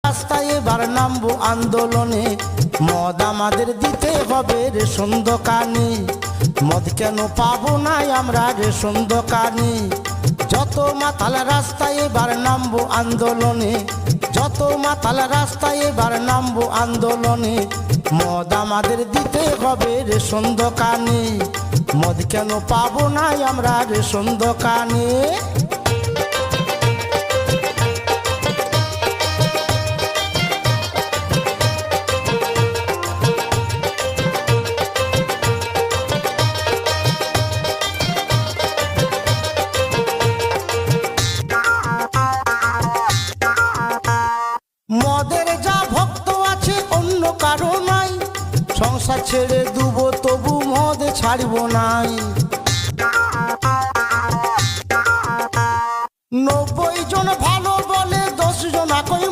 রাস্তায় এবার নামবো আন্দোলনে, মদ আমাদের দিতে হবে রেশন দোকানে। মদ কেন পাবো না আমরা রেশন দোকানে? যত মাতাল রাস্তায় এবার নামবো আন্দোলনে, যত মাতাল রাস্তায় এবার নামবো আন্দোলনে, মদ আমাদের দিতে হবে রেশন দোকানে। মদ কেন পাবো না আমরা রেশন দোকানে? মদের যা ভক্ত আছে অন্য কারো নাই, সংসার ছেড়ে দুবো তবু মদ ছাড়ব নাই। 90 জন ভালো বলে 10 জন একই